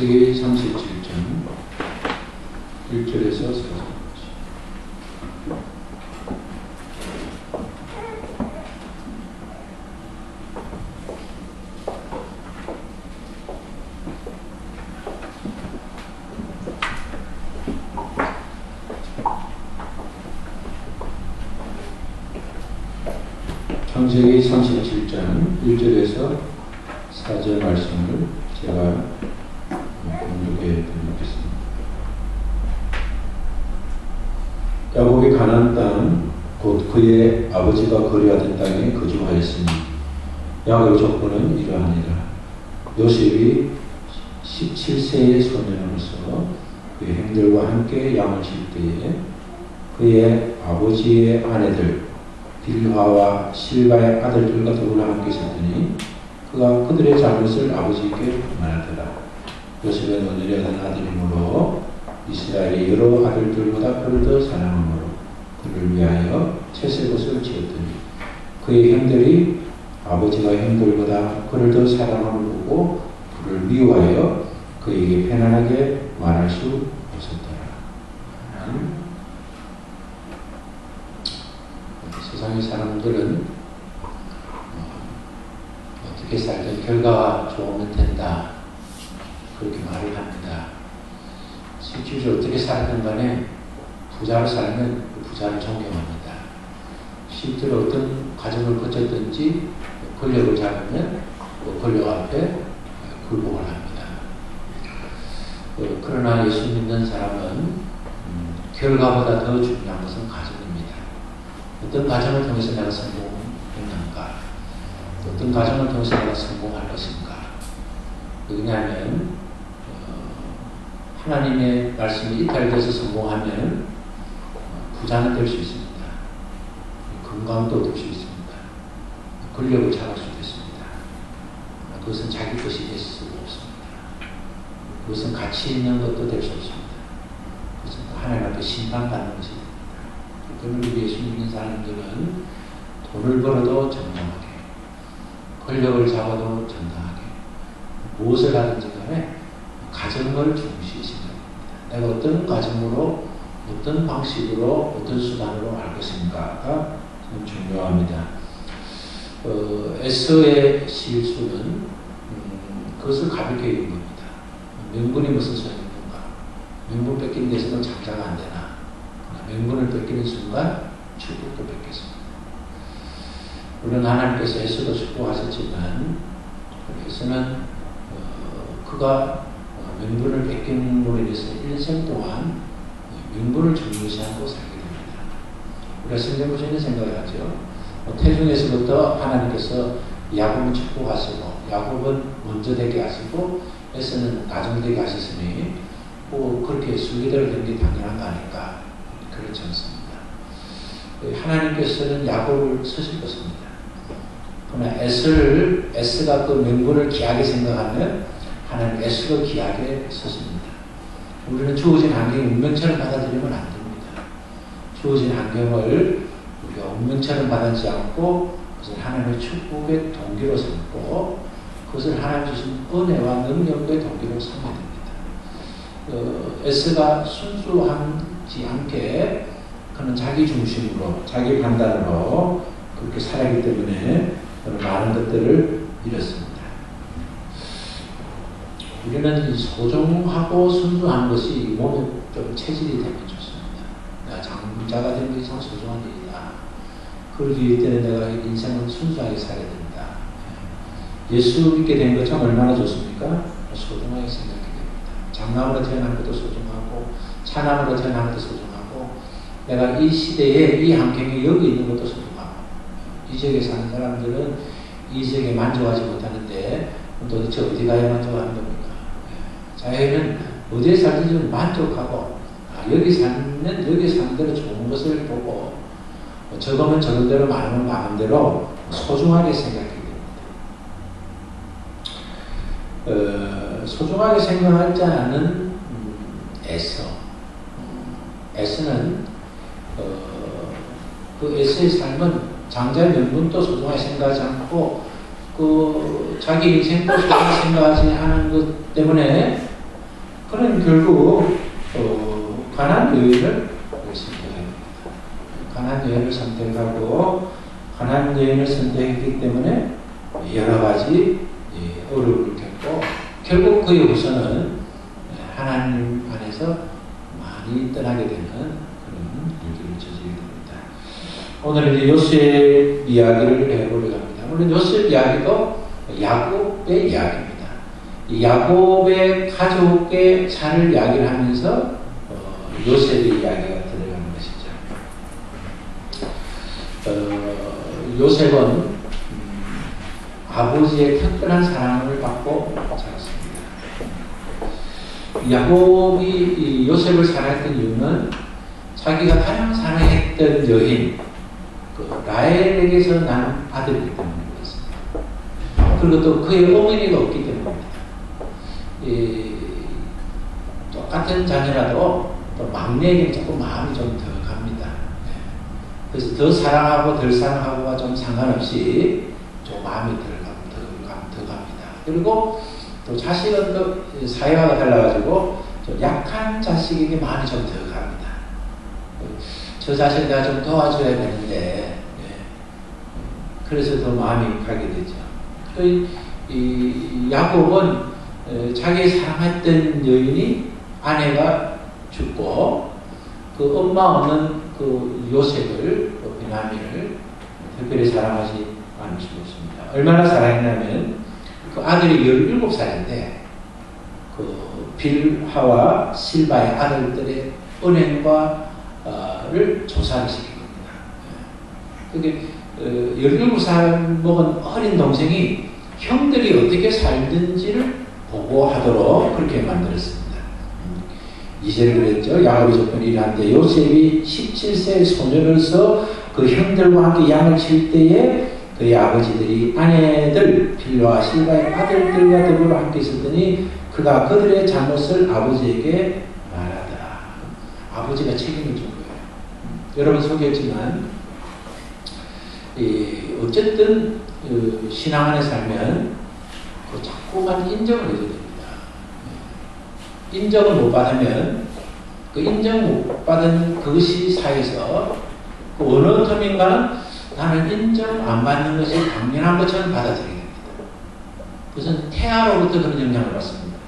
창세기 37장 1절에서 4절. 창세기 37장 1절에서 4절 말씀을 제가 공독해 드리겠습니다. 야곱이 가나안 땅 곧 그의 아버지가 거류하던 땅에 거주하였으니 야곱의 족보는 이러하니라. 요셉이 17세의 소년으로서 그의 형들과 함께 양을 칠 때에 그의 아버지의 아내들 빌하와 실바의 아들들과 더불어 함께 있었더니 그가 그들의 잘못을 아버지에게 말하더라. 요셉은 온유하던 아들이므로 이스라엘의 여러 아들들보다 그를 더 사랑하므로 그를 위하여 채색옷을 지었더니 그의 형들이 아버지가 형들보다 그를 더 사랑함을 보고 그를 미워하여 그에게 편안하게 말할 수 없었더라. 세상의 사람들은 어떻게 살든 결과가 좋으면 된다, 그렇게 말을 합니다. 실질적으로 어떻게 살든 간에 부자로 살면 그 부자를 존경합니다. 실제로 어떤 과정을 거쳤든지 권력을 잡으면 그 권력 앞에 굴복을 합니다. 그러나 예수 믿는 사람은 결과보다 더 중요한 것은 과정입니다. 어떤 과정을 통해서 내가 성공했는가, 어떤 과정을 통해서 내가 성공할 것인가. 왜냐하면 하나님의 말씀이 이탈돼서 성공하면 부자는 될 수 있습니다. 건강도 얻을 수 있습니다. 권력을 잡을 수도 있습니다. 그것은 자기 것이 될 수 없습니다. 그것은 가치 있는 것도 될 수 없습니다. 그것은 하나님 앞에 심판받는 것이 됩니다. 그러므로 우리 예수 믿는 사람들은 돈을 벌어도 정당하게, 권력을 잡아도 정당하게, 무엇을 하든지 간에 가정을 중시해야 됩니다. 내가 어떤 가정으로, 어떤 방식으로, 어떤 수단으로 할 것인가가 중요합니다. 에서의 실수는 그것을 가볍게 여긴 겁니다. 명분이 무슨 소용인가? 명분 뺏긴 데서는 장자가 안 되나? 명분을 뺏기는 순간 축복도 뺏겼습니다. 물론 하나님께서 에서도 축복하셨지만 에서는 그가 명분을 뺏김으로 인해서 일생 동안 명분을 중요시하고 살게 됩니다. 우리가 성경 보시는 생각을 하죠. 태중에서부터 하나님께서 야곱은 축복하시고 야곱은 먼저 되게 하시고 에서는 나중 되게 하셨으니 그렇게 순리대로 된 게 당연한 거 아닐까? 그렇지 않습니다. 하나님께서는 야곱을 쓰실 것입니다. 그러나 에스가 그 명분을 귀하게 생각하면 하나님 에스로 귀하게 쓰십니다. 우리는 주어진 환경이 운명처럼 받아들이면 안 됩니다. 주어진 환경을 우리가 운명처럼 받아들이지 않고 그것을 하나님의 축복의 동기로 삼고 그것을 하나님 주신 은혜와 능력의 동기로 삼아야 됩니다. 에스가 순수하지 않게 그는 자기 중심으로, 자기 판단으로 그렇게 살았기 때문에 많은 것들을 잃었습니다. 우리는 소중하고 순수한 것이 몸에 좀 체질이 되면 좋습니다. 내가 장자가 되는 게 이상 소중한 일이다. 그러기 때문에 내가 인생은 순수하게 살아야 된다. 예수 믿게 된 것 참 얼마나 좋습니까? 소중하게 생각하게 됩니다. 장남으로 태어난 것도 소중하고 차남으로 태어난 것도 소중하고 내가 이 시대에 이 환경에 여기 있는 것도 소중하고 이 지역에 사는 사람들은 이 지역에 만족하지 못하는데 도대체 어디 가야 만족하는 겁니까? 자연은 어디에 살든지 만족하고 여기 살면 여기 사는 대로 좋은 것을 보고 적으면 적은 대로 많으면 많은 대로 소중하게 생각하게 됩니다. 소중하게 생각하지 않은 에서는 그 에서의 삶은 장자의 명분도 소중하게 생각하지 않고 그 자기 인생도 소중하게 생각하지 않은 것 때문에 그는 결국 가나안 여인을 선택합니다. 가나안 여인을 선택하고 가나안 여인을 선택했기 때문에 여러 가지 어려움을 겪고 결국 그의 후손은 하나님 안에서 많이 떠나게 되는 그런 일들을 저지르게 됩니다. 오늘 이제 요셉 이야기를 해보려고 합니다. 물론 요셉 이야기도 야곱의 이야기입니다. 이 야곱의 가족의 살을 이야기를 하면서 요셉의 이야기가 들어가는 것이죠. 요셉은 아버지의 특별한 사랑을 받고 자랐습니다. 야곱이 요셉을 사랑했던 이유는 자기가 가장 사랑했던 여인 라헬에게서 난 아들이기 때문이었습니다. 그리고 또 그의 어머니가 없기 때문입니다. 똑같은 자녀라도 또 막내에게 조금 마음이 좀 더 갑니다. 그래서 더 사랑하고 덜 사랑하고와 좀 상관없이 좀 마음이 더 갑니다. 그리고 또 자식은 또 사회화가 달라가지고 좀 약한 자식에게 마음이 좀 더 갑니다. 저 자식 내가 좀 도와줘야 되는데, 그래서 더 마음이 가게 되죠. 이 야곱은 자기 사랑했던 여인이 아내가 죽고 그 엄마 없는 그 요셉을, 그 베냐민을 특별히 사랑하지 않을 수 없습니다. 얼마나 사랑했냐면 그 아들이 17살인데 그 빌하와 실바의 아들들의 은행과를 조사를 시킨 겁니다. 그게 17살 먹은 어린 동생이 형들이 어떻게 살든지를 보고하도록 그렇게 만들었습니다. 2절에 그랬죠. 야곱이 조건이 이러한데 요셉이 17세 소년으로서 그 형들과 함께 양을 칠 때에 그의 아버지들이 아내들 빌라와 실바의 아들들과 더불어 함께 있었더니 그가 그들의 잘못을 아버지에게 말하더라. 아버지가 책임을 준 거예요. 여러분 소개했지만 어쨌든 신앙 안에 살면 자꾸만 인정을 해줘야 됩니다. 인정을 못 받으면 그 인정 못 받은 그것이 사회에서 그 어느 텀인가는 나는 인정 안 받는 것이 당연한 것처럼 받아들이게 됩니다. 그것은 태아로부터 그런 영향을 받습니다.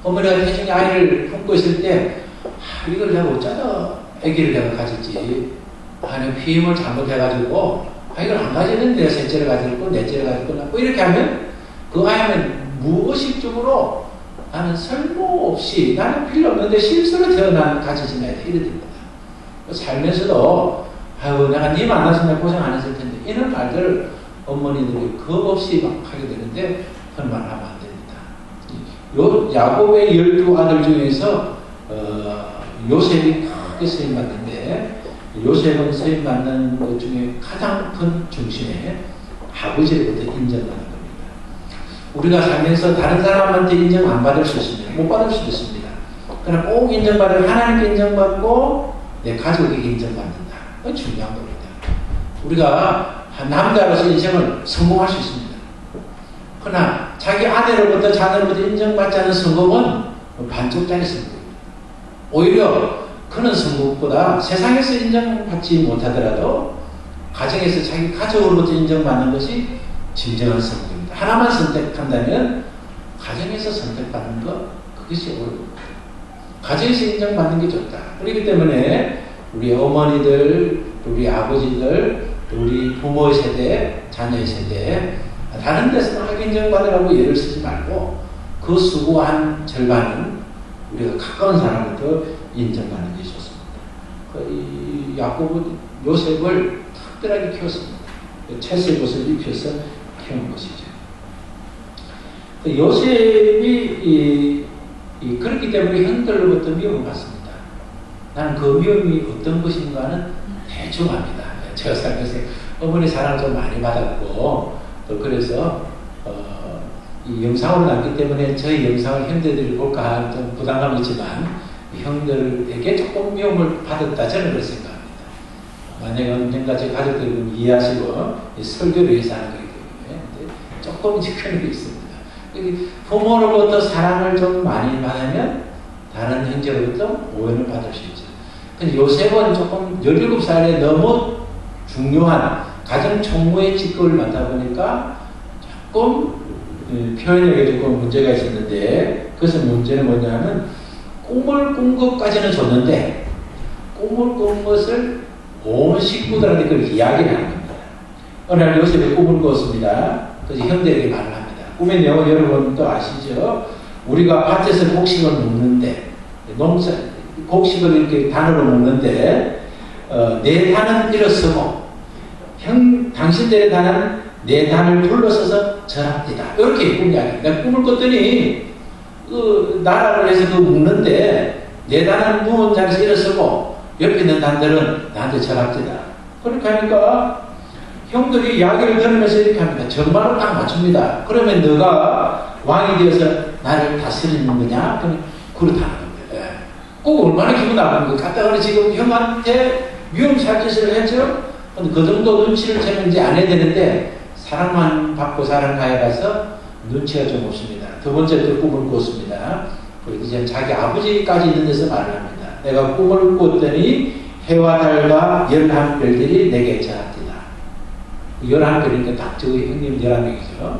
어머니가 태중에 아이를 품고 있을 때 이걸 내가 어쩌다 아기를 내가 가졌지, 내가 피임을 잘못해가지고 이걸 안 가졌는데 셋째를 가졌고 넷째를 가졌고 이렇게 하면 그 아이는 무의식적으로 나는 쓸모없이 나는 필요 없는데 실수로 태어난 가지진 아이다 이래 됩니다. 살면서도 아유 내가 네 만나서 내가 고생 안 했을 텐데 이런 말들을 어머니들이 겁없이 막 하게 되는데 그런 말을 하면 안 됩니다. 야곱의 12아들 중에서 요셉이 크게 쓰임받는데 요셉은 쓰임받는 것 중에 가장 큰 중심에 아버지로부터 인정받는 겁니다. 우리가 살면서 다른 사람한테 인정 안 받을 수 있습니다. 못 받을 수도 있습니다. 그러나 꼭 인정받을 하나님께 인정받고 내 가족에게 인정받는다. 그건 중요한 겁니다. 우리가 남자로서 인생을 성공할 수 있습니다. 그러나 자기 아내로부터 자녀로부터 인정받지 않는 성공은 반쪽짜리 성공입니다. 오히려 그런 성공보다 세상에서 인정받지 못하더라도 가정에서 자기 가족으로부터 인정받는 것이 진정한 성공입니다. 하나만 선택한다면 가정에서 선택받는 것 그것이 어렵습니다. 가정에서 인정받는 게 좋다. 그렇기 때문에 우리 어머니들, 우리 아버지들, 우리 부모의 세대, 자녀의 세대 다른 데서 막 인정받으라고 예를 쓰지 말고 그 수고한 절반은 우리가 가까운 사람부터 인정받는 게 좋습니다. 이 야곱은 요셉을 특별하게 키웠습니다. 채색 옷을 입혀서 키운 것이죠. 요셉이 그렇기 때문에 형들로부터 미움을 받습니다. 나는 그 미움이 어떤 것인가는 대충 압니다. 제가 살면서 어머니 사랑을 좀 많이 받았고 또 그래서 이 영상으로 남기 때문에 저희 영상을 형제들이 볼까 좀 부담감이 있지만 형들에게 조금 미움을 받았다 저는 그렇게 생각합니다. 만약에 언젠가 제 가족들은 이해하시고 설교를 위해서 하는 거기 때문에 조금 이제 그런 게 있습니다. 부모로부터 사랑을 좀 많이 받으면 다른 형제로부터 오해를 받을 수 있죠. 근데 요셉은 조금 17살에 너무 중요한 가정 총무의 직급을 맡아 보니까 조금 표현력에 조금 문제가 있었는데, 그래서 문제는 뭐냐면 꿈을 꾼 것까지는 줬는데 꿈을 꾼 것을 온 식구들한테 그걸 이야기를 하는 겁니다. 어느 날 요셉이 꿈을 꿨습니다. 그래서 형들에게 말을 합니다. 꿈의 내용 여러분도 아시죠? 우리가 밭에서 곡식을 먹는데, 곡식을 이렇게 단으로 먹는데, 내 단은 일어서고, 당신들의 단은 내 단을 둘러서서 절합니다. 이렇게 꿈 이야기. 내가 꿈을 꿨더니, 나라를 해서 그 먹는데, 내 단은 누운 자리에서 일어서고, 옆에 있는 단들은 나한테 절합니다. 그렇게 하니까, 형들이 이야기를 들으면서 이렇게 합니다. 정말로 딱 맞춥니다. 그러면 너가 왕이 되어서 나를 다스리는 거냐? 그럼 그렇다는 겁니다. 꼭 얼마나 기분 나쁜 거예요. 갖다가 지금 형한테 위험살짓을 했죠? 그 정도 눈치를 채면 이제 안 해야 되는데, 사랑만 받고 사랑가에 가서 눈치가 좀 없습니다. 두 번째 또 꿈을 꿨습니다. 그리고 이제 자기 아버지까지 있는 데서 말을 합니다. 내가 꿈을 꿨더니 해와 달과 11별들이 내게 절합니다. 11별이니까 딱 저 형님 11명이죠.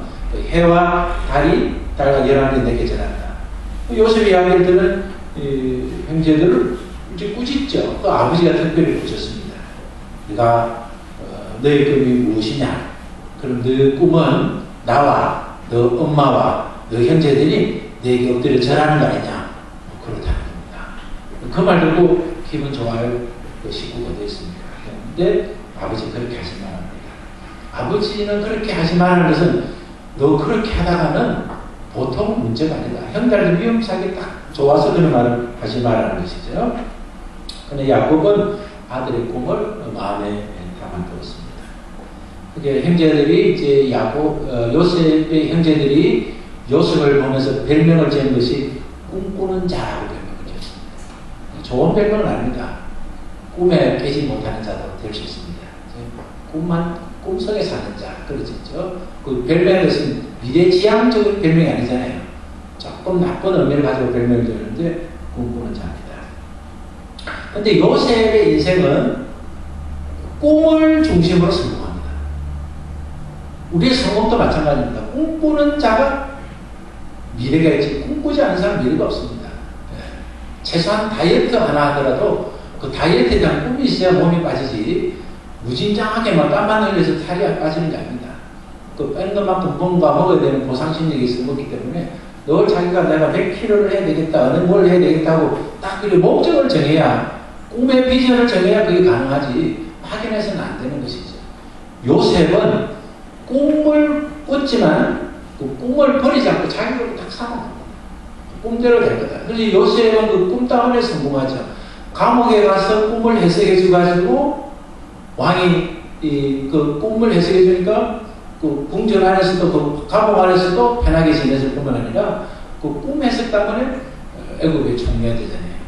해와 달과 11별이 내게 절한다. 요셉의 이야기를 들은 형제들을 이제 꾸짖죠. 그 아버지가 특별히 꾸짖습니다. 네가 너의 꿈이 무엇이냐? 그럼 너의 꿈은 나와 너 엄마와 너 형제들이 내게 엎드려 절하는 거 아니냐? 그렇다는 겁니다. 그 말 듣고 기분 좋아요. 그 식구가 됐습니다. 근데 아버지 그렇게 하지 말합니다. 아버지는 그렇게 하지 말라는 것은 너 그렇게 하다가는 보통 문제가 아니다. 형들도 위험하게 딱 좋아서 그런 말을 하지 말라는 것이죠. 근데 야곱은 아들의 꿈을 마음에 담아두었습니다. 그게 형제들이 이제 요셉의 형제들이 요셉을 보면서 별명을 지은 것이 꿈꾸는 자라고 별명을 지었습니다. 좋은 별명은 아닙니다. 꿈에 깨지 못하는 자도 될 수 있습니다. 꿈속에 사는 자, 그러죠. 그 별명은 미래지향적인 별명이 아니잖아요. 조금 나쁜 의미를 가지고 별명을 지었는데 꿈꾸는 자입니다. 근데 요셉의 인생은 꿈을 중심으로 성공합니다. 우리의 성공도 마찬가지입니다. 꿈꾸는 자가 미래가 있지, 꿈꾸지 않는 사람은 미래가 없습니다. 최소한 다이어트 하나 하더라도 그 다이어트에 대한 꿈이 있어야 몸이 빠지지, 무진장하게만 땀만 흘려서 살이 빠지는 게 아닙니다. 그 뺀 것만큼 뭔가 먹어야 되는 보상심리가 있어 먹기 때문에 늘 자기가 내가 100kg를 해야 되겠다, 어느 뭘 해야 되겠다고 딱 그 목적을 정해야, 꿈의 비전을 정해야 그게 가능하지, 확인해서는 안 되는 것이죠. 요셉은 꿈을 꿨지만 그 꿈을 버리지 않고 자기를 딱 살아갑니다. 꿈대로 될 거다. 그래서 요셉은 그 꿈 때문에 성공하죠. 감옥에 가서 꿈을 해석해 주가지고 왕이 그 꿈을 해석해 주니까 그 궁전 안에서도 그 감옥 안에서도 편하게 지냈을 뿐만 아니라 그 꿈 해석 때문에 애굽에 총리가 되잖아요.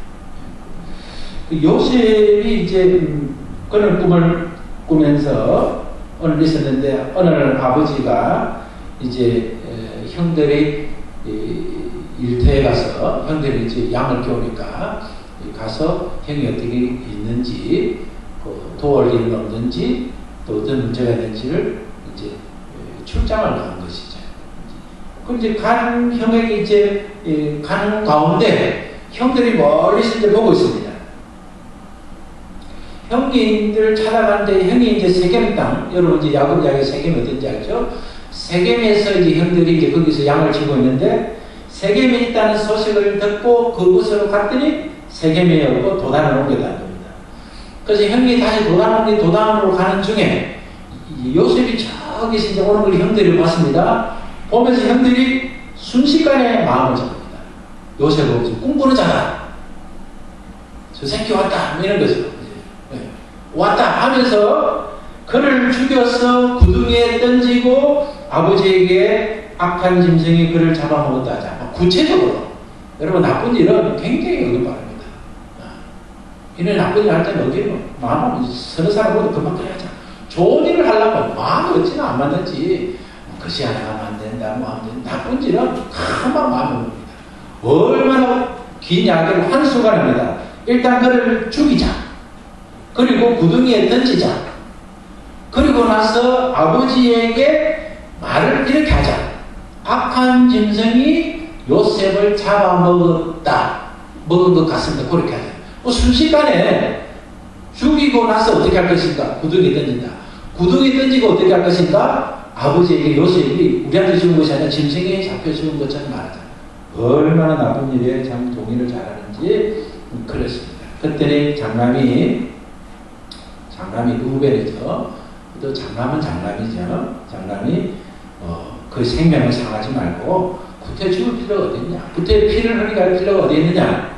그 요셉이 이제 그런 꿈을 꾸면서 오늘 있었는데, 어느 날 아버지가 이제 형들이 일터에 가서 형들이 이제 양을 키우니까 가서 형이 어떻게 있는지, 도울 일은 없는지, 또 어떤 문제가 있는지를 이제 출장을 간 것이죠. 그럼 이제 간 형에게 이제 가는 가운데 형들이 멀리서 이제 보고 있습니다. 형님들 찾아가는데 형이 이제 세겜 땅, 여러분 이제 야곱 이야기 세겜이 어떤지 알죠? 세겜에서 이제 형들이 이제 거기서 양을 치고 있는데, 세겜에 있다는 소식을 듣고 그곳으로 갔더니 세겜이 없고 도단으로 옮겨다는 겁니다. 그래서 형이 다시 도단으로 가는 중에 요셉이 저기서 이제 오는 걸 형들이 봤습니다. 보면서 형들이 순식간에 마음을 잡습니다. 요셉은 꿈꾸는 자다, 저 새끼 왔다, 뭐 이런 거죠. 왔다 하면서 그를 죽여서 구덩이에 던지고 아버지에게 악한 짐승이 그를 잡아먹었다 하자. 구체적으로 여러분, 나쁜 일은 굉장히 어긋바랍니다. 이런 나쁜 일 할 때는 어디로 마음은 서너 사람보다 금방 그래야죠. 좋은 일을 하려면 마음이 어찌나 안 맞는지, 그것이 하나 하면 안 된다, 뭐 하면 된다. 나쁜 일은 금방 마음이 옵니다. 얼마나 긴 이야기를 한 순간입니다. 일단 그를 죽이자. 그리고 구덩이에 던지자. 그리고 나서 아버지에게 말을 이렇게 하자. 악한 짐승이 요셉을 잡아먹었다. 먹은 것 같습니다. 그렇게 하자. 순식간에 죽이고 나서 어떻게 할 것인가? 구덩이에 던진다. 구덩이에 던지고 어떻게 할 것인가? 아버지에게 요셉이 우리한테 죽은 것이 아니라 짐승에 잡혀 죽은 것처럼 말하자. 얼마나 나쁜 일에 참 동의를 잘하는지 그랬습니다. 그때는 장남이 루벤이죠. 또 장남은 장남이죠. 장남이 그 생명을 상하지 말고 구태 죽을 필요가 어디 있냐. 구태에 피를 흘리게 필요가 어디 있느냐.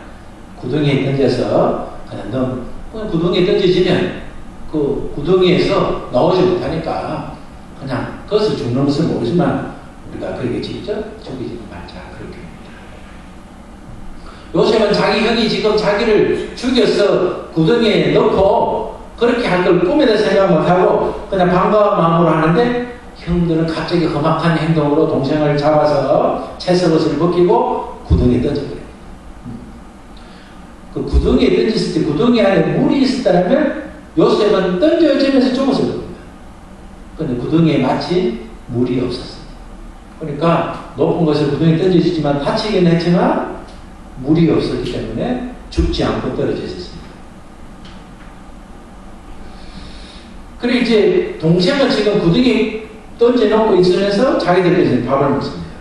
구덩이에 던져서 그냥 구덩이에 던져지면 그 구덩이에서 나오지 못하니까 그냥 그것을 죽는 것을 모르지만 우리가 그렇게 직접 죽이지 말자. 그렇게 합니다. 요셉은 자기 형이 지금 자기를 죽여서 구덩이에 넣고 그렇게 할 걸 꿈에도 생각 못하고 그냥 반가운 마음으로 하는데 형들은 갑자기 험악한 행동으로 동생을 잡아서 채석옷을 벗기고 구덩이에 던져버려요. 그 구덩이에 던졌을 때 구덩이 안에 물이 있었다면 요셉은 던져지면서 죽었을 겁니다. 그런데 구덩이에 마치 물이 없었어요. 그러니까 높은 것을 구덩이에 던져지지만 다치긴 했지만 물이 없었기 때문에 죽지 않고 떨어져 있었습니다. 그리고 이제 동생은 지금 구덩이에 던져놓고 있으면서 자기들끼리 밥을 먹습니다.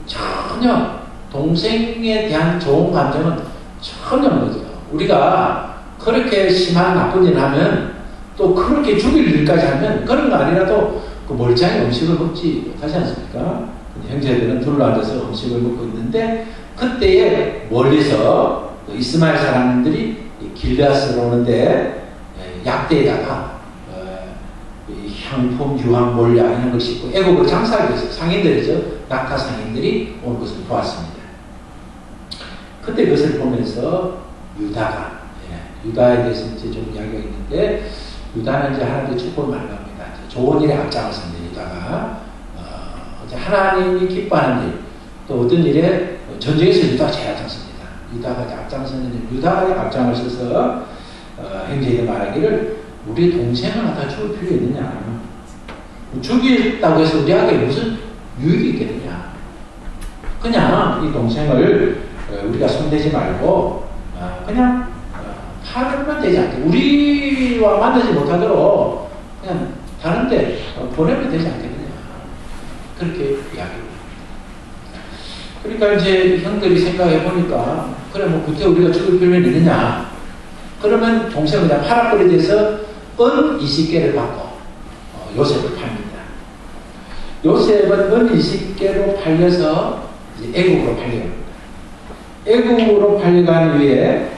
전혀 동생에 대한 좋은 감정은 전혀 없는 거죠. 우리가 그렇게 심한 나쁜 일을 하면 또 그렇게 죽일 일까지 하면 그런 거 아니라도 그 멀쩡히 음식을 먹지 못하지 않습니까? 형제들은 둘러앉아서 음식을 먹고 있는데 그때에 멀리서 이스마엘 사람들이 길르앗으로 오는데 약대에다가 향품, 유황, 몰약 이런 걸 싣고 애국을 장사하기 위해서 상인들이죠. 낙타 상인들이 온 것을 보았습니다. 그때 그것을 보면서 유다에 대해서 이제 좀 이야기가 있는데 유다는 이제 하나님의 축복을 말합니다. 좋은 일에 앞장섰습니다. 유다가 하나님이 기뻐하는 일, 또 어떤 일에 전쟁에서 유다가 제일 앞장섭니다. 유다가 앞장서는 유다가 앞장을 서서 형제에게 말하기를 우리 동생을 갖다 죽을 필요 있느냐? 죽이겠다고 해서 우리에게 무슨 유익이 있겠느냐? 그냥 이 동생을 우리가 손대지 말고 그냥 팔면 되지 않게 우리와 만나지 못하도록 그냥 다른 데 보내면 되지 않겠느냐? 그렇게 이야기합니다. 그러니까 이제 형들이 생각해 보니까 그래 뭐 그때 우리가 죽을 필요는 있느냐? 그러면 동생은 그냥 파락거리돼서 은 20개를 받고 요셉을 팝니다. 요셉은 은 20개로 팔려서 이제 애국으로 팔려갑니다. 애국으로 팔려간 후에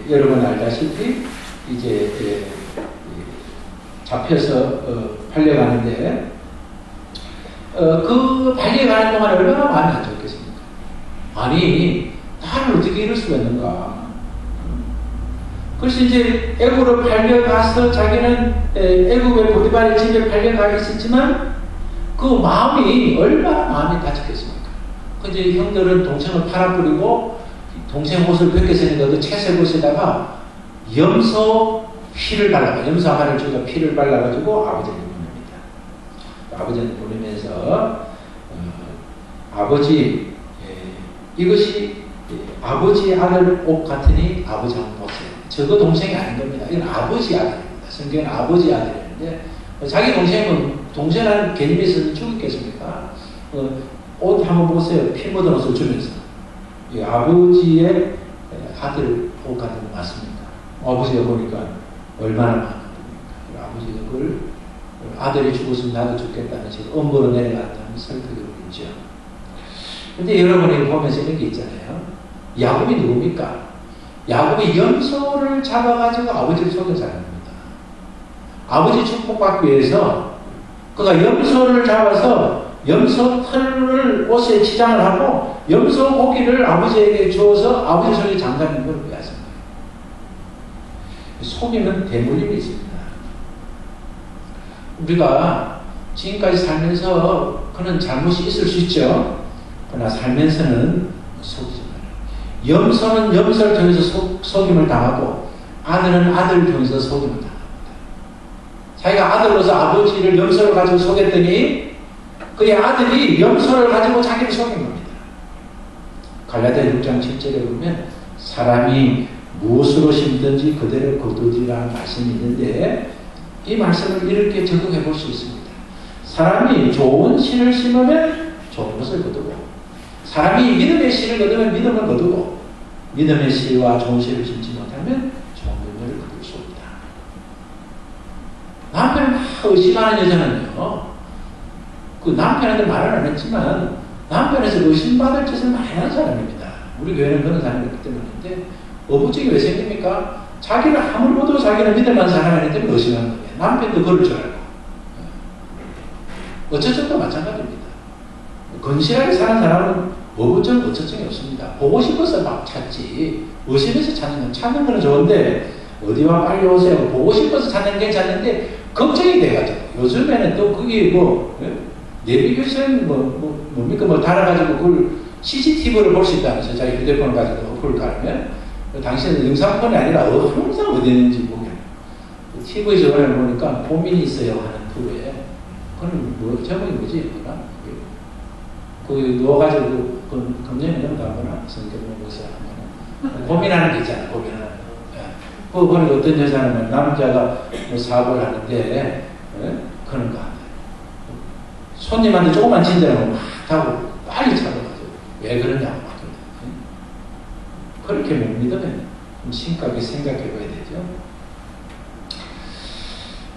여러분 알다시피 이제 잡혀서 팔려가는데 그 팔려가는 동안 얼마나 마음이 안 좋겠습니까? 아니 나를 어떻게 이럴 수가 있는가? 그래서 이제 애굽으로 팔려가서 자기는 애굽의 보디발의 집에 팔려가 있었지만 그 마음이 얼마나 마음이 다쳤겠습니까? 그제 형들은 동생을 팔아버리고 동생 옷을 벗겨서는데도 채색 옷에다가 염소 피를 발라가 염소 한 마리를 주고 피를 발라가지고 아버지한테 보냅니다. 아버지한테 보내면서 아버지 이것이 아버지 아들 옷 같으니 아버지 한번 보세요. 저거 동생이 아닌 겁니다. 이건 아버지 아들입니다. 성경은 아버지 아들인데 자기 동생은 개념에서 죽었겠습니까? 옷 한번 보세요. 피 묻은 옷을 주면서 이 아버지의 아들 옷 같은 거 맞습니까? 아버지가 보니까 얼마나 많은 겁니까? 아버지가 그걸 아들이 죽었으면 나도 죽겠다는 식으로 엄보로 내려갔다는 설득을 했죠. 근데 여러분이 보면서 이런 게 있잖아요. 야곱이 누굽니까? 야곱이 염소를 잡아가지고 아버지를 속인 사람입니다. 아버지 축복받기 위해서 그가 염소를 잡아서 염소 털을 옷에 치장을 하고 염소 고기를 아버지에게 주어서 아버지 속에 장사하는 걸 빼앗은 거예요. 속이는 대물림이 있습니다. 우리가 지금까지 살면서 그런 잘못이 있을 수 있죠. 그러나 살면서는 속이지 말아요. 염소는 염소를 통해서 속임을 당하고 아들은 아들을 통해서 속임을 당합니다. 자기가 아들로서 아버지를 염소를 가지고 속였더니 그의 아들이 염소를 가지고 자기를 속인 겁니다. 갈라디아 6장 7절에 보면 사람이 무엇으로 심든지 그대로 거두리라는 말씀이 있는데 이 말씀을 이렇게 적용해 볼 수 있습니다. 사람이 좋은 씨를 심으면 좋은 것을 거두고 사람이 믿음의 씨를 거두면 믿음을 거두고 믿음의 씨와 좋은 씨를 심지 못하면 좋은 열매를 거둘 수 없다. 남편을 막 의심하는 여자는요, 그 남편한테 말을 안 했지만 남편에서 의심받을 짓을 많이 하는 사람입니다. 우리 교회는 그런 사람이 있기 때문인데 어부증이 왜 생깁니까? 자기를 아무리 보도 자기는 믿을만한 사람이 때문에 의심하는 거예요. 남편도 그럴 줄 알고. 어처증도 마찬가지입니다. 건실하게 사는 사람은 어부증, 어처증이 없습니다. 보고 싶어서 막 찾지. 의심해서 찾는 건 좋은데 어디와 빨리 오세요. 보고 싶어서 찾는 게 찾는데 걱정이 돼가지고 요즘에는 또 그게 내비게이션 뭡니까 달아가지고 그걸 CCTV를 볼 수 있다면서 자기 휴대폰을 가지고 어플을 깔면 당신은 영상폰이 아니라 항상 어디 있는지 보게. TV 저번에 보니까 고민이 있어요 하는 프로에 그건 제목이 뭐지? 그 누워가지고 금년에 넘어가거나 성경 보고서 하면 고민하는 게 있잖아. 고민하는 거. 그거 보니까 어떤 여자는 남자가 사업을 하는데 그런 거 하네. 손님한테 조금만 친절하면 막 하고 빨리 찾아가지고 왜 그러냐고 막 그렇게 못 믿으면 심각하게 생각해 봐야 되죠.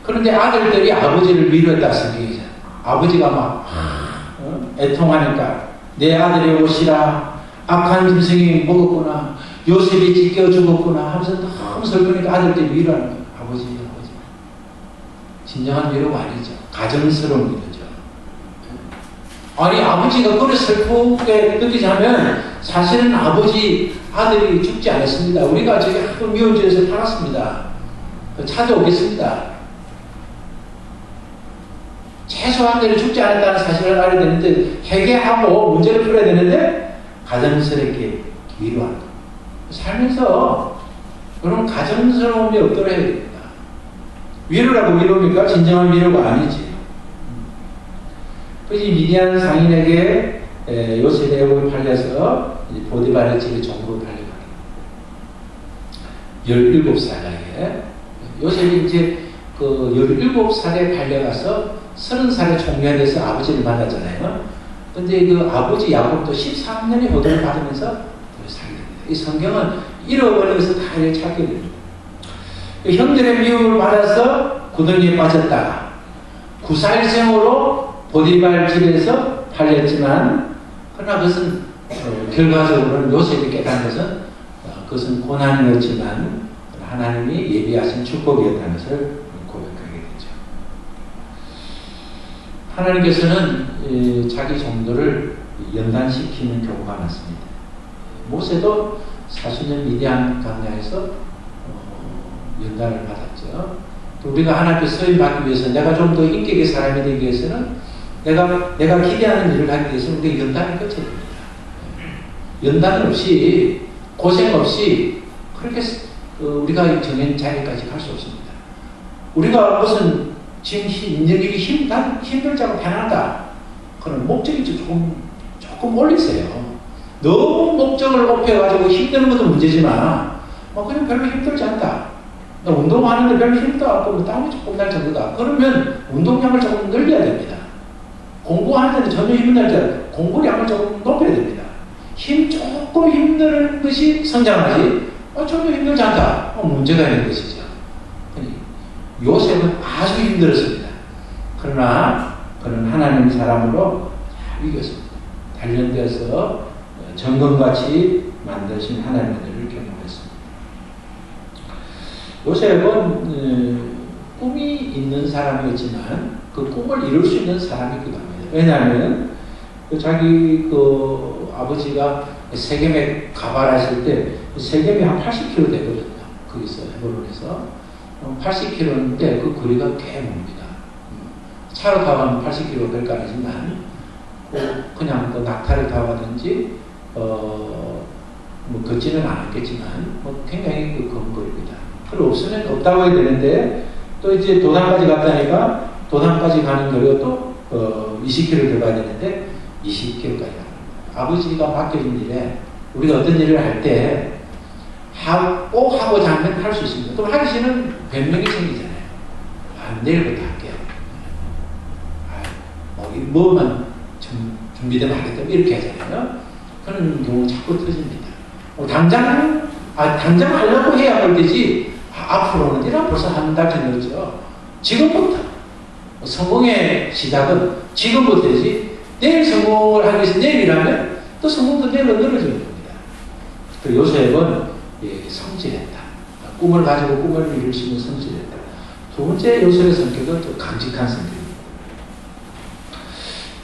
그런데 아들들이 아버지를 미뤘다 생각이잖아. 아버지가 막 애통하니까 내 아들이 오시라 악한 짐승이 먹었구나 요셉이 찢겨 죽었구나 하면서 너무 슬프니까 아들들이 위로하는 거예요. 아버지. 진정한 위로가 아니죠. 가정스러운 위로죠. 아니 아버지가 그렇게 슬프게 느끼자면 사실은 아들이 죽지 않았습니다. 우리가 저기 학교 미혼주에서 살았습니다. 찾아오겠습니다. 최소한 대로 죽지 않았다는 사실을 알아야 되는데 회개하고 문제를 풀어야 되는데 가정스럽게 위로하는 거. 살면서 그런 가정스러움이 없도록 해야 됩니다. 위로라고 위로입니까? 진정한 위로가 아니지. 이 미디안 상인에게 요셉의 애복이 팔려서 보디발의 집에 종으로 팔려가요. 17살 나이에 요셉이 이제 그 17살에 팔려가서 30살에 총리가 돼서 아버지를 만났잖아요. 근데 그 아버지 야곱도 13년의 호도를 받으면서 살게 됩니다. 이 성경은 잃어버린 것을 다 찾게 됩니다. 형들의 미움을 받아서 구덩이에 빠졌다가 구살생으로 보디발 집에서 팔렸지만 그러나 그것은 결과적으로는 요셉이 깨달은 것은 그것은 고난이었지만 하나님이 예비하신 축복이었다는 것을 고백하게 되죠. 하나님께서는 자기 종들을 연단시키는 경우가 많습니다. 모세도 40년 미디안 광야에서 연단을 받았죠. 우리가 하나님께 서임 받기 위해서 내가 좀 더 인격의 사람이 되기 위해서는 내가 기대하는 일을 하기 위해서는 우리가 연단을 거쳐야 됩니다. 연단 없이 고생 없이 그렇게 우리가 정한 자리까지 갈 수 없습니다. 우리가 무슨 지금 인력이 힘들자고 편하다. 그런 목적이 조금 올리세요. 너무 목적을 높여가지고 힘드는 것도 문제지만 그냥 별로 힘들지 않다. 운동하는데 별로 힘도 없고 땀이 조금 날 정도다. 그러면 운동량을 조금 늘려야 됩니다. 공부하는 데는 전혀 힘이 날지 않아요. 공부량을 조금 높여야 됩니다. 조금 힘든 것이 성장하지 전혀 힘들지 않다. 문제가 있는 것이죠. 요셉은 아주 힘들었습니다. 그러나 그는 하나님 사람으로 잘 이겼습니다. 단련돼서 정금같이 만드신 하나님의 은혜를 경험했습니다. 요셉은 꿈이 있는 사람이었지만 그 꿈을 이룰 수 있는 사람이기도 합니다. 왜냐하면 자기 아버지가 세겜에 가발하실 때 세겜이 한 80km 되거든요. 거기서 헤브론에서 80km인데 그 거리가 꽤 멉니다. 차로 가면 80km 별거 아니지만 그냥 그 낙타를 타가든지 뭐 걷지는 않았겠지만 뭐 굉장히 그 검거입니다. 그걸 없으면 없다고 해야 되는데 또 이제 도당까지 갔다니까 도당까지 가는 거리가 또 20km 더 가야 되는데 20km까지 가는 거예요. 아버지가 맡겨진 일에 우리가 어떤 일을 할 때 꼭 하고자 하면 할 수 있습니다. 또 하기 싫으면 변명이 생기잖아요. 내일부터 할게요. 뭐만 준비되면 하겠다 이렇게 하잖아요. 그런 경우 자꾸 터집니다. 당장 하려고 해야 할 때지 앞으로는 이런 벌써 한 달 전이었죠. 지금부터 성공의 시작은 지금부터지. 내일 성공을 하기 위해서 내일이라면 또 성공도 내일로 늘어지는 겁니다. 그 요셉은 성실했다. 꿈을 가지고 꿈을 이룰 수 있는 성실했다. 두 번째 요셉의 성격은 또 강직한 성격입니다.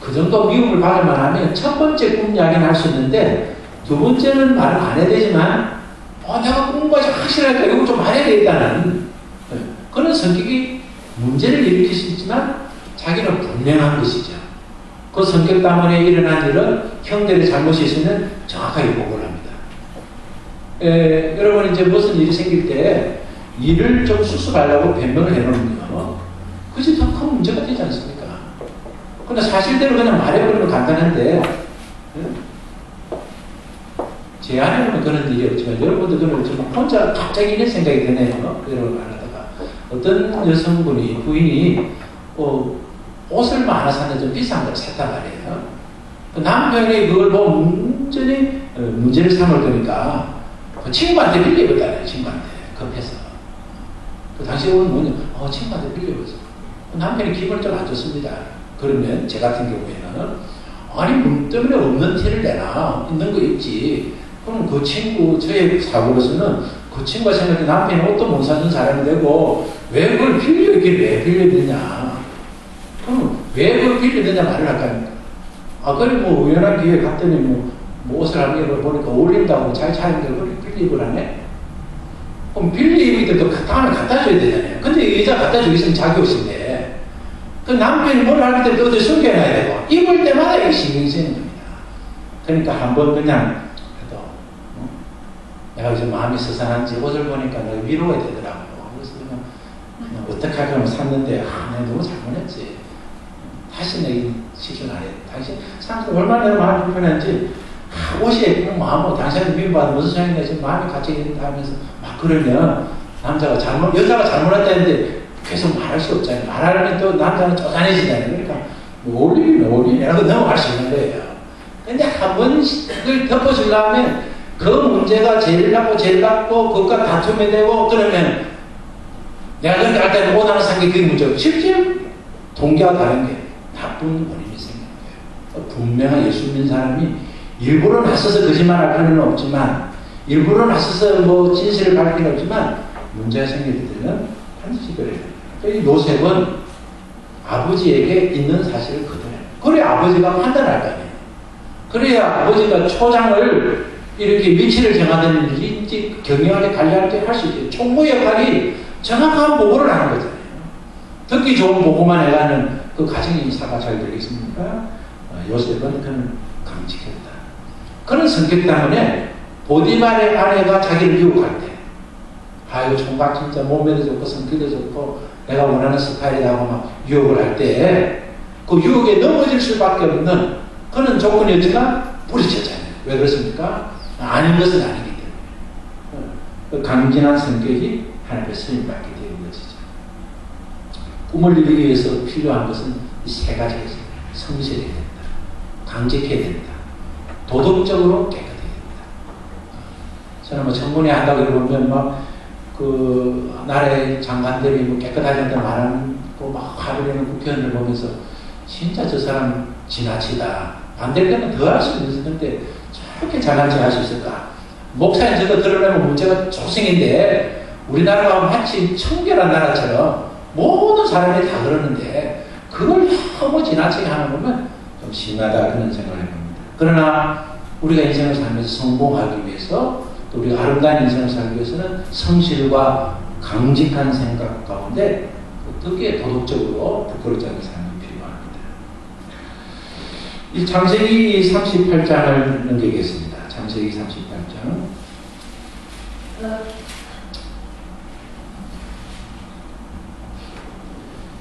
그 정도 미움을 받을 만하면 첫 번째 꿈 이야기는 할 수 있는데 두 번째는 말을 안 해야 되지만 내가 꿈과 확실하니까 이거 좀 말해야 되겠다는 그런 성격이 문제를 일으킬 수 있지만 자기는 분명한 것이죠. 그 성격 때문에 일어난 일은 형들의 잘못이 있으면 정확하게 보고를 합니다. 여러분 이제 무슨 일이 생길 때 일을 좀 수습하려고 변명을 해놓으면요. 그것이 더 큰 문제가 되지 않습니까? 근데 사실대로 그냥 말해버리면 간단한데 제 안에는 그런 일이 없지만 여러분들 그런 좀 혼자 갑자기 이런 생각이 드네요. 이런 말 하다가 어떤 여성분이 부인이 옷을 하나 샀는데 좀 비싼 걸 샀단 말이에요. 그 남편이 그걸 완전히 문제를 삼을 거니까 그 친구한테 빌려줬다네요. 친구한테 급해서. 그 당시에 오는 분이 친구한테 빌려줬어. 남편이 기분이 좀 안 좋습니다. 그러면 제 같은 경우에는 아니 문 때문에 없는 티를 내나 있는 거 있지. 그럼 그 친구 저의 사고로서는 그 친구가 생각해 남편이 옷도 못 사준 사람이 되고 왜 그걸 빌려있길 왜 빌려드냐. 그럼 왜 그걸 빌려드냐 말을 할까요? 그래 뭐 우연한 기회에 갔더니 뭐 옷을 한 개 보니까 어울린다고 잘 차는데 그걸 빌리고 하네. 그럼 빌리기 때도 다음에 갖다 줘야 되잖아요. 근데 이 여자 갖다 주기 있으면 자기 옷인데 그 남편이 뭘 할 때 어디 숨겨놔야 되고 입을 때마다 이게 신경이 쓰이는 겁니다. 그러니까 한번 그냥 그래도 내가 요즘 마음이 서산한지 옷을 보니까 내가 위로가 되더라고요. 그래서 그냥 어떡하게 하면 샀는데 내가 너무 잘못했지. 다시 내가 실수 안 해. 당신 사람들 얼마나 내가 마음이 불편한지 옷이 마음으로 당신한테 미움받으면 무슨 소용이냐 지금 마음이 갇혀있다 하면서 막 그러면 여자가 잘못했다는데 계속 말할 수 없잖아요. 말하면 또 남자는 쪼잔해지잖아요. 그러니까 뭐 올리라고 넘어갈 수 있는 거예요. 근데 한 번 그걸 덮어주려면 그 문제가 제일 낮고 그것과 다툼이 되고 그러면 내가 그렇게 할 때는 옷 하나 산 게 그게 문제고 실제 동기와 다른 게 나쁜 원인이 생기는 거예요. 분명한 예수 믿는 사람이 일부러 나서서 거짓말할 필요는 없지만 일부러 나서서 뭐 진실을 밝힐 필요는 없지만 문제가 생길 때는 반드시 그래요. 요셉은 아버지에게 있는 사실을 그대로 그래야 아버지가 판단할 거 아니에요. 그래야 아버지가 초장을 이렇게 위치를 정하는 일인지 경영하게 관리할 때 할 수 있게 총무 역할이 정확한 보고를 하는 거잖아요. 듣기 좋은 보고만 해가는 그 가정 인사가 잘 되겠습니까? 요셉은 그는 강직했다. 그런 성격 때문에 보디발의 아내가 자기를 유혹할 때 이거 총각 진짜 몸매도 좋고 성격도 좋고 내가 원하는 스타일이라고 막 유혹을 할 때 그 유혹에 넘어질 수밖에 없는 그런 조건이었지만 부딪혔잖아요. 왜 그렇습니까? 아닌 것은 아니기 때문에 그 강진한 성격이 하나님의 쓰임받게 되는 것이죠. 꿈을 이루기 위해서 필요한 것은 이 세 가지가 있습니다. 성실해야 된다. 강직해야 된다. 도덕적으로 깨끗해야 된다. 저는 뭐 청문회 한다고 이러면 막 그 나라의 장관들이 뭐 깨끗하지 않다 말하는 막 화를 내는 국회의원을 보면서 진짜 저 사람 지나치다. 반대일 때는 더 할 수 있는데 저렇게 잘난지 할 수 있을까? 목사님 저거 드러내면 문제가 조승인데 우리나라가 마치 청결한 나라처럼 모든 사람이 다 그러는데 그걸 너무 지나치게 하는 거면 좀 심하다 그런 생각을 해봅니다. 그러나 우리가 인생을 살면서 성공하기 위해서 또 우리가 아름다운 인생을 살기 위해서는 성실과 강직한 생각 가운데 어떻게 도덕적으로 부끄럽지 않은 삶이 필요합니다. 이 창세기 38장을 넘기겠습니다. 창세기 38장.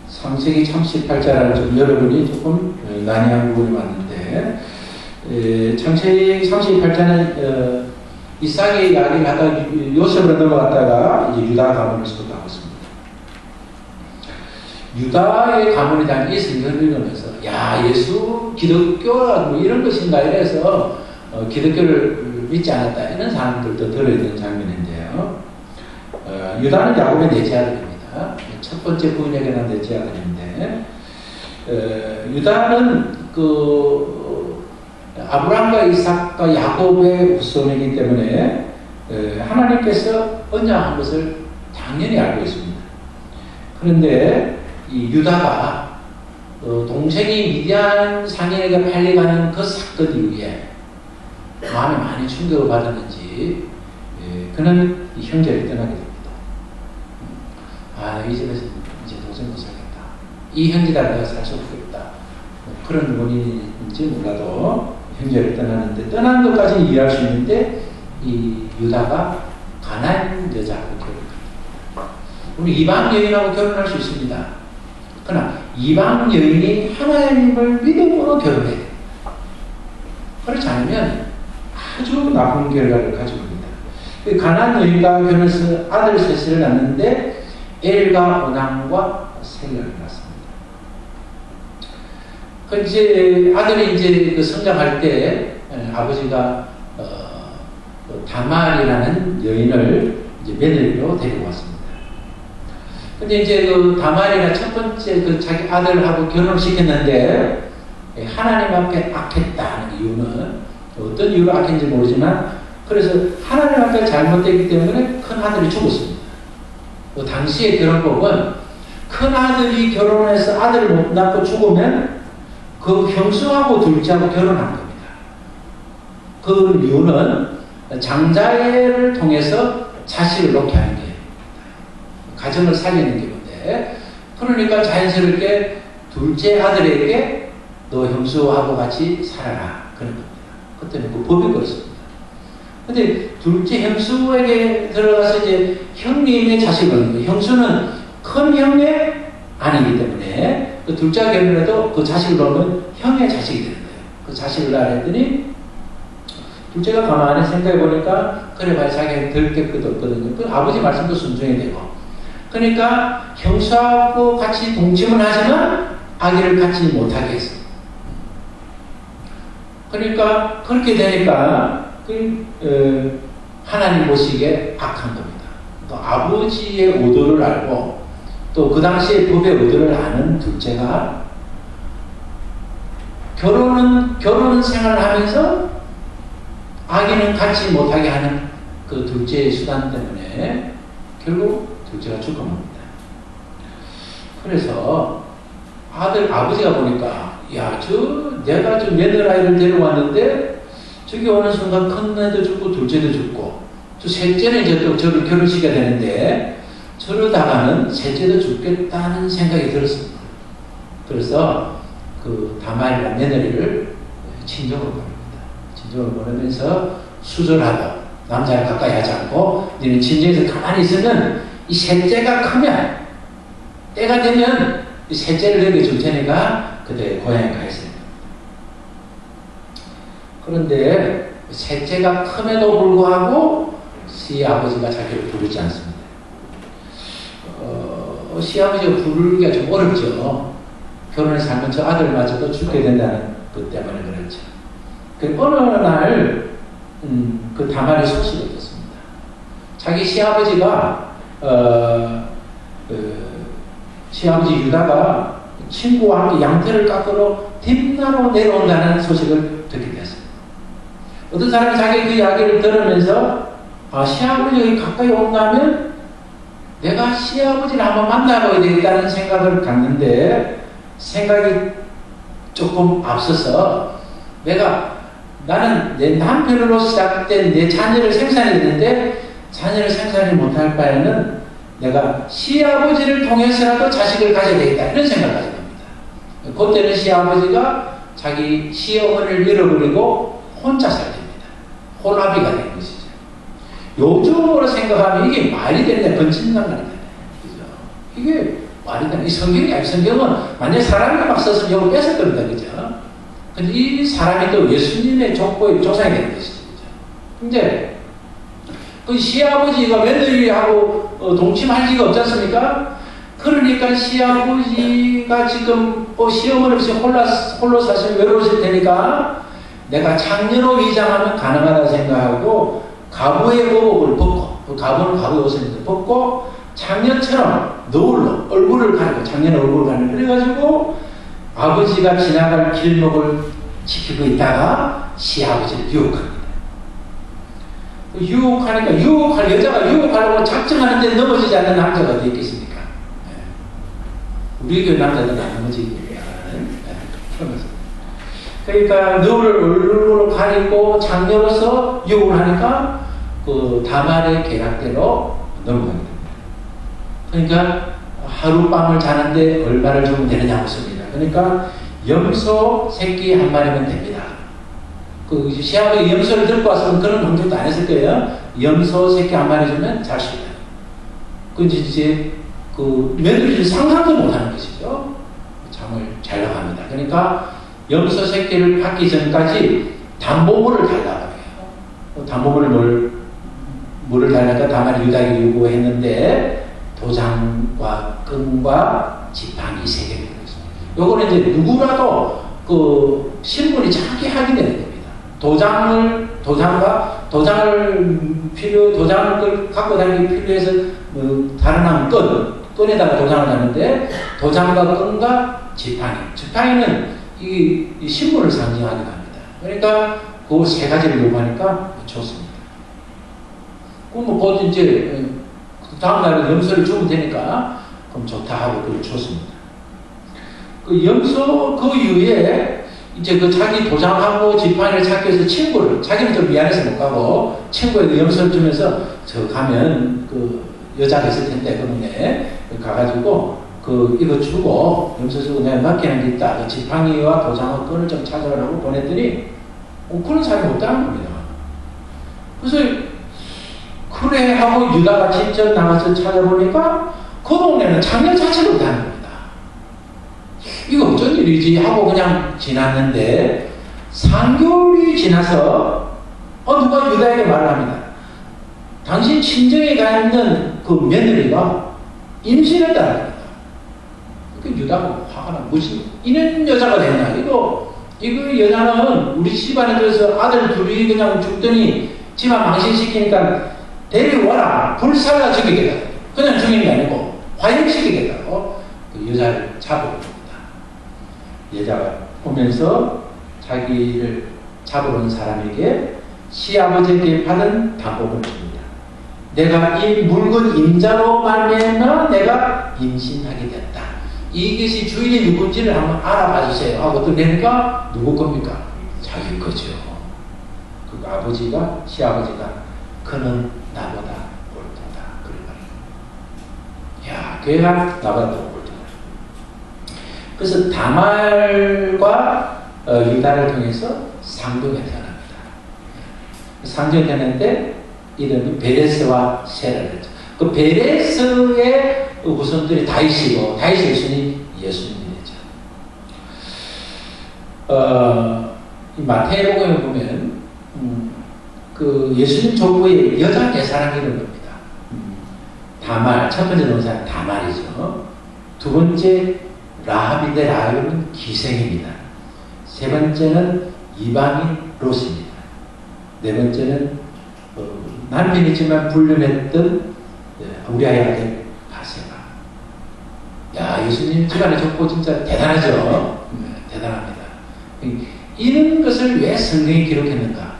창세기 38장을 좀 여러분이 조금 난해한 부분이 많은데, 창세기 38장은 이삭의 이야기를 하다가 요셉으로 넘어갔다가 이제 유다 가문을 소개하고 있습니다. 유다의 가문에 대한 이 성경을 읽으면서, 야, 예수 기독교가 뭐 이런 것인가 이래서 기독교를 믿지 않았다, 이런 사람들도 들어야 되는 장면인데요. 유다는 야곱의 넷째 아들입니다. 첫 번째 부인에게 난 넷째 아들인데, 유다는 아브라함과 이삭과 야곱의 후손이기 때문에 하나님께서 언약한 것을 당연히 알고 있습니다. 그런데 이 유다가 동생이 미디안 상인에게 팔려가는 그 사건 이후에 마음에 많이 충격을 받았는지 그는 이 형제를 떠나게 됩니다. 이 집에서 이제 도저히 못 살겠다. 이 형제들 내가 살 수 없겠다. 그런 원인인지 몰라도 형제를 떠나는데, 떠나는 것까지는 이해할 수 있는데 이 유다가 가나안 여자하고 결혼합니다. 우리 이방 여인하고 결혼할 수 있습니다. 그러나 이방 여인이 하나님을 믿음으로 결혼해야 됩니다. 그렇지 않으면 아주 나쁜 결과를 가지고 옵니다. 가나안 여인과 결혼해서 아들 셋을 낳는데 엘과 오남과 셀라를 낳습니다. 이제 아들이 이제 그 성장할 때 아버지가 다말이라는 여인을 이제 며느리로 데리고 왔습니다. 근데 이제 그 다말이가 첫 번째 그 자기 아들하고 결혼을 시켰는데 하나님 앞에 악했다는 이유는 어떤 이유로 악했는지 모르지만, 그래서 하나님 앞에 잘못됐기 때문에 큰 아들이 죽었습니다. 당시의 결혼법은 큰 아들이 결혼해서 아들을 못 낳고 죽으면 그 형수하고 둘째하고 결혼한 겁니다. 그 이유는 장자를 통해서 자식을 놓게 하는 게 가정을 살리는 경우인데, 그러니까 자연스럽게 둘째 아들에게 너 형수하고 같이 살아라 그런 겁니다. 그때는 그 법이 그렇습니다. 근데 둘째 형수에게 들어가서 이제 형님의 자식을 얻는 거예요. 형수는 큰 형의 아니기 때문에 그 둘째가 결혼해도 그 자식을 낳으면 형의 자식이 되는 거예요. 그 자식을 낳았더니 둘째가 가만히 생각해 보니까 그래 봐야 자기가 덜 될 것도 없거든요. 그 아버지 말씀도 순종해야 되고, 그러니까 형수하고 같이 동침을 하지만 아기를 갖지 못하게 했어요. 그러니까 그렇게 되니까 하나님 보시기에 악한 겁니다. 또 아버지의 의도를 알고 또 그 당시에 법의 의도를 아는 둘째가 결혼 생활을 하면서 아기는 갖지 못하게 하는 그 둘째의 수단 때문에 결국 둘째가 죽어갑니다. 그래서 아버지가 보니까, 야, 내가 며느라이를 데려왔는데 저기 오는 순간 큰 애도 죽고 둘째도 죽고 저 셋째는 이제 또 저를 결혼시켜야 되는데 저러다가는 셋째도 죽겠다는 생각이 들었습니다. 그래서 그 다말이라는 며느리를 친정으로 보냅니다. 친정으로 보내면서 수절하고 남자를 가까이 하지 않고 너는 친정에서 가만히 있으면 이 셋째가 크면 때가 되면 이 셋째를 너에게 줄 테니까 그때 고향에 가 있어요. 그런데 셋째가 큼에도 불구하고 시아버지가 자기를 부르지 않습니다. 시아버지가 부르기가 좀 어렵죠. 결혼을 살면 저 아들마저도 죽게 된다는 것 때문에 그렇죠. 어느 날 그 다말이 소식을 듣습니다. 자기 시아버지가 시아버지 유다가 친구와 함께 양털을 깎으러 딥나로 내려온다는 소식을 듣게 됐습니다. 어떤 사람이 자기 그 이야기를 들으면서 시아버지가 여기 가까이 온다면 내가 시아버지를 한번 만나봐야 되겠다는 생각을 갖는데, 생각이 조금 앞서서 나는 내 남편으로 시작된 내 자녀를 생산했는데 자녀를 생산을 못할 바에는 내가 시아버지를 통해서라도 자식을 가져야 되겠다, 이런 생각을 가지게 됩니다. 그때는 시아버지가 자기 시어머니를 잃어버리고 혼자 살게 됩니다. 혼합이가 된 것이죠. 요즘으로 생각하면 이게 말이 되냐, 건진상관이 되냐. 그죠? 이게 말이 되냐. 이 성경이 아니, 성경은 만약에 사람이 막 써서 이걸 뺏을 겁니다. 그죠? 근데 이 사람이 또 예수님의 족보의 조상이 되는 것이죠. 그죠? 근데 그 시아버지가 며느리하고 동침할 리가 없지 않습니까? 그러니까 시아버지가 지금 시어머니 없이 홀로 사실 외로우실 테니까 내가 창녀로 위장하면 가능하다 생각하고 가부의 의복을 벗고, 가부는 가부의 옷을 벗고 창녀처럼 너울로 얼굴을 가리고, 창녀는 얼굴을 가리고 그래가지고 아버지가 지나갈 길목을 지키고 있다가 시아버지를 유혹합니다. 유혹하니까 유혹할 여자가 유혹하려고 작정하는데 넘어지지 않는 남자가 어디 있겠습니까? 우리 교회 남자들은 안 넘어지겠네요. 그러니까 너를 얼굴로 가리고 장녀로서 유혹을 하니까 그 다말의 계략대로 넘어가게 됩니다. 그러니까 하룻밤을 자는데 얼마를 주면 되느냐 묻습니다. 그러니까 염소 새끼 한 마리면 됩니다. 그 시아버지 염소를 들고 와서 그런 공격도 안 했을 거예요. 염소 새끼 한 마리 주면 잘 수 있다. 그 이제 그 며느리를 상상도 못하는 것이죠. 잠을 잘 나갑니다. 그러니까 염소 새끼를 받기 전까지 담보물을 달라고 해요. 담보물을 뭐를 달라니까 다만 유다에게 요구했는데 도장과 끈과 지팡이 3개를 했습니다. 요거는 이제 누구라도 그 신분이 자기 확인해야 됩니다. 도장을 갖고 다니기 필요해서 다른 끈에다가 도장을 하는데 도장과 끈과 지팡이는 이 신분을 상징하기도 합니다. 그러니까 그 3가지를 요구하니까 좋습니다. 그럼 곧 이제 다음날에 염소를 주면 되니까 그럼 좋다 하고 그걸 줬습니다. 그 염소 그 이후에 이제 그 자기 도장하고 지팡이를 찾기 위해서 친구를, 자기는 좀 미안해서 못 가고 친구에게 염소를 주면서 저 가면 그 여자가 있을 텐데 그런데 가가지고 그 이거 주고 염소 주고 내가 맡기는 게 있다. 그 지팡이와 도장과 끈을 좀 찾아오라고 보냈더니 그런 사람이 없다는 겁니다. 그래서 그래 하고 유다가 직접 나가서 찾아보니까 그 동네는 장녀 자체가 없다는 겁니다. 이거 어쩐 일이지 하고 그냥 지났는데 3개월이 지나서 누가 유다에게 말을 합니다. 당신 친정에 가 있는 그 며느리가 임신했다는 겁니다. 그 유다가 화가 나. 무슨 이런 여자가 됐나? 이거 여자는 우리 집안에 들어서 아들 둘이 그냥 죽더니 집안 망신시키니까 데려와라. 불살라 죽이겠다. 그냥 죽이는 게 아니고 화형시키겠다고 그 여자를 잡아옵니다. 여자가 오면서 자기를 잡으러 온 사람에게 시아버지에게 받은 담보를 줍니다. 내가 이 물건 임자로 말미암아 내가 임신하게 됐다. 이것이 주인이 누군지를 한번 알아봐 주세요 하고 또 내니까 누구 겁니까? 자기 거죠. 그 아버지가, 시아버지가 그는 나보다 옳도다. 그래 말이야. 야, 걔가 나보다 더 옳도다. 그래서 다말과 유다를 통해서 상종이 태어납니다. 상종이 태어났는데 이름은 베레스와 세라를. 그 베레스의 후손들이 다윗이고 다윗의 후손이 예수님이 되죠. 마태복음에 보면 그 예수님 족보에 여자 4사람이 있는 겁니다. 다말, 첫 번째 동사는 다말이죠. 두 번째 라합인데 라합은 기생입니다. 세 번째는 이방인 롯입니다. 네 번째는 남편이지만 불륜했던 우리아의 아들 바세바. 야, 예수님 집안의 족보 진짜 대단하죠. 대단합니다. 이런 것을 왜 성경이 기록했는가?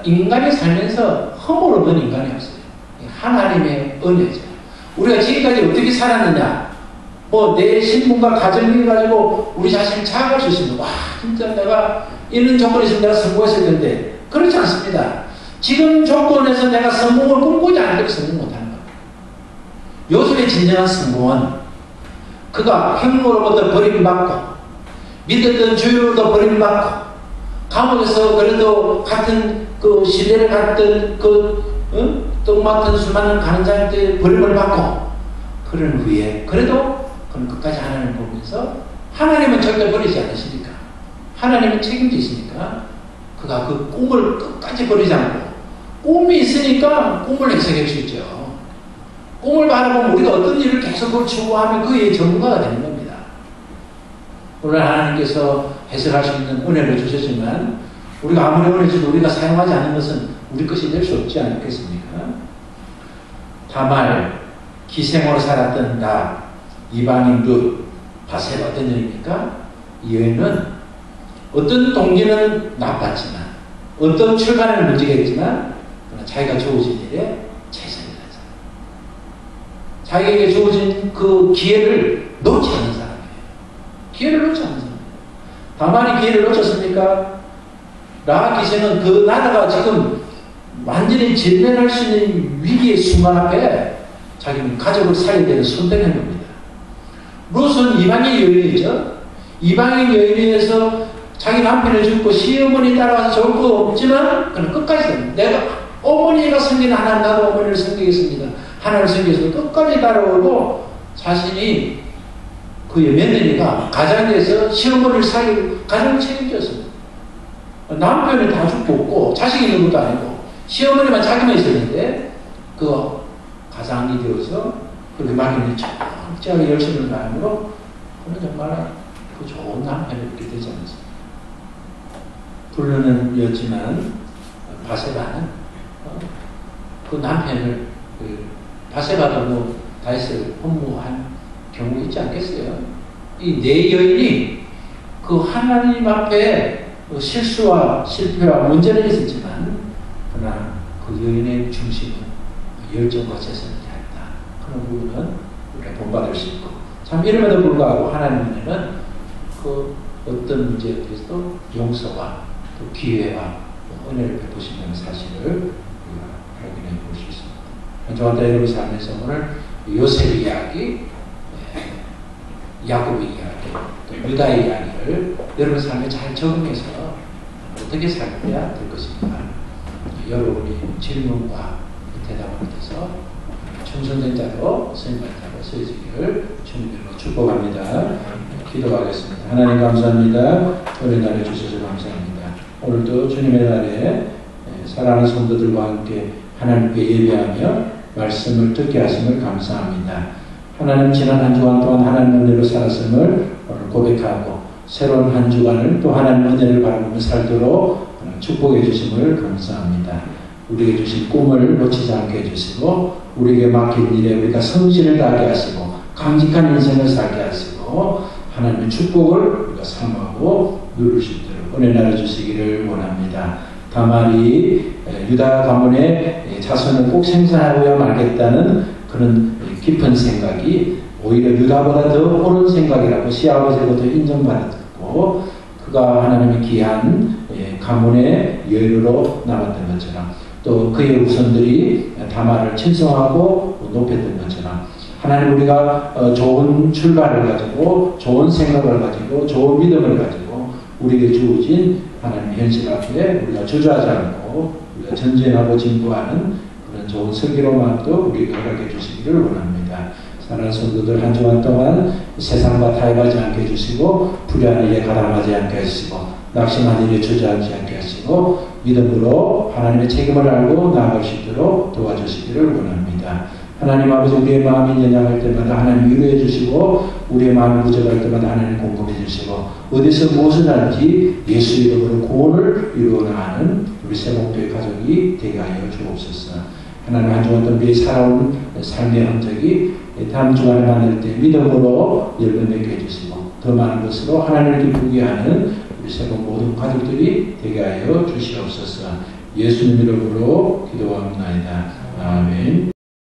인간이 살면서 허물 없는 인간이 없어요. 하나님의 은혜죠. 우리가 지금까지 어떻게 살았느냐? 내 신분과 가정을 가지고 우리 자신을 자각할 수 있습니다. 와, 진짜 내가 이런 조건에 있으면 내가 성공했을 텐데. 그렇지 않습니다. 지금 조건에서 내가 성공을 꿈꾸지 않기 성공 못하는 겁니다. 요즘의 진정한 성공은 그가 형로로부터 버림받고 믿었던 주인으로도 버림받고, 감옥에서 그래도 같은 그 시대를 갔던 떡 맡은 수많은 간장한테 버림을 받고, 그런 후에 그래도 그는 끝까지 하나님을 보면서, 하나님은 절대 버리지 않으시니까, 하나님은 책임지시니까 그가 그 꿈을 끝까지 버리지 않고, 꿈이 있으니까 꿈을 해석해 주죠. 꿈을 바라보면 우리가 어떤 일을 계속 그걸 추구하면 그의 전문가가 되는 겁니다. 오늘 하나님께서 해석할 수 있는 은혜를 주셨지만, 우리가 아무리 은혜 줘도 우리가 사용하지 않은 것은 우리 것이 될 수 없지 않겠습니까? 다말, 기생으로 살았던 나, 이방인 룻, 바세바 어떤 여인입니까? 이 여인은 어떤 동기는 나빴지만, 어떤 출발에는 문제가 있지만, 자기가 주어진 일에 최선을 다했어요. 자기에게 주어진 그 기회를 놓지 않는 사람이에요. 기회를 놓지 않는 사람이에요. 다만이 기회를 놓쳤습니까? 라하 기생은 그 나라가 지금 완전히 전멸할 수 있는 위기의 순간 앞에 자기는 가족을 살려야 되는 선택한 겁니다. 룻은 이방인 여인이죠. 이방인 여인에서 자기 남편을 죽고 시어머니 따라와서 좋을 거 없지만 그는 끝까지 내가 어머니가 섬기는 하나님, 나도 어머니를 섬기겠습니다. 하나님을 섬기겠습니다. 끝까지 따라오고, 자신이 그의 며느리가 가장에서 시어머니를 살리고 가정을 책임졌습니다. 남편은 다 죽고 없고 자식이 있는 것도 아니고 시어머니만 자기만 있었는데 그 가장이 되어서 그렇게 막연히 철저하게 열심을 다함으로 그는 정말 그 좋은 남편이 이렇게 되지 않습니다. 불륜은 였지만 바세바는 그 남편을 바세바도 뭐 다윗을 허무한 경우 있지 않겠어요? 이 네 여인이 그 하나님 앞에 실수와 실패와 문제는 있었지만, 그러나 그 여인의 중심은 열정과 최선을 다했다. 그런 부분은 우리가 본받을 수 있고, 참 이름에도 불구하고 하나님은 그 어떤 문제에 대해서도 용서와 또 기회와 은혜를 베푸신다는 사실을 우리가 확인해 볼 수 있습니다. 저한테 여러분 삶에서 오늘 요셉의 이야기, 야곱의 이야기, 또 유다의 이야기를 여러분 삶에 잘 적응해서 어떻게 살아야 될 것인가, 여러분이 질문과 대답을 해서 충성된 자로 선임받은 자로 서지기를 주님으로 축복합니다. 기도하겠습니다. 하나님 감사합니다. 오늘 날에 주셔서 감사합니다. 오늘도 주님의 날에 사랑하는 성도들과 함께 하나님께 예배하며 말씀을 듣게 하심을 감사합니다. 하나님, 지난 한 주간 동안 하나님 은혜로 살았음을 오늘 고백하고 새로운 한 주간을 또 하나님 은혜를 바라보며 살도록 축복해 주심을 감사합니다. 우리에게 주신 꿈을 놓치지 않게 해주시고, 우리에게 맡긴 일에 우리가 성실을 다하게 하시고 강직한 인생을 살게 하시고 하나님의 축복을 우리가 사모하고 누릴 수 있도록 은혜 나눠 주시기를 원합니다. 다말이 유다 가문의 자손을 꼭 생산하고야 말겠다는 그런 깊은 생각이 오히려 유다보다 더 옳은 생각이라고 시아버지로부터 인정받았고, 그가 하나님의 귀한 가문의 여인으로 남았던 것처럼, 또 그의 후손들이 다말을 친송하고 높였던 것처럼, 하나님, 우리가 좋은 출발을 가지고 좋은 생각을 가지고 좋은 믿음을 가지고 우리에게 주어진 하나님 현실 앞에 우리가 주저하지 않고 우리가 전진하고 진보하는 그런 좋은 슬기로움도 우리에게 허락해 주시기를 원합니다. 사랑하는 성도들, 한 주간 동안 세상과 타협하지 않게 해주시고 불의한 일에 가담하지 않게 하시고 낙심한 일에 주저하지 않게 하시고 믿음으로 하나님의 책임을 알고 나아갈 수 있도록 도와주시기를 원합니다. 하나님 아버지, 우리의 마음이 연약할 때마다 하나님 위로해 주시고, 우리의 마음이 부족할 때마다 하나님 공급해 주시고, 어디서 무엇을 하는지 예수 이름으로 구원을 이루어 나가는 우리 새목교회 가족이 되게 하여 주옵소서. 하나님, 한 주간 동안 우리의 살아온 삶의 흔적이 다음 주간에 만날 때 믿음으로 열매맺게 해주시고, 더 많은 것으로 하나님을 기쁘게 하는 우리 새목 모든 가족들이 되게 하여 주시옵소서. 예수님 이름으로 기도합니다. 아멘.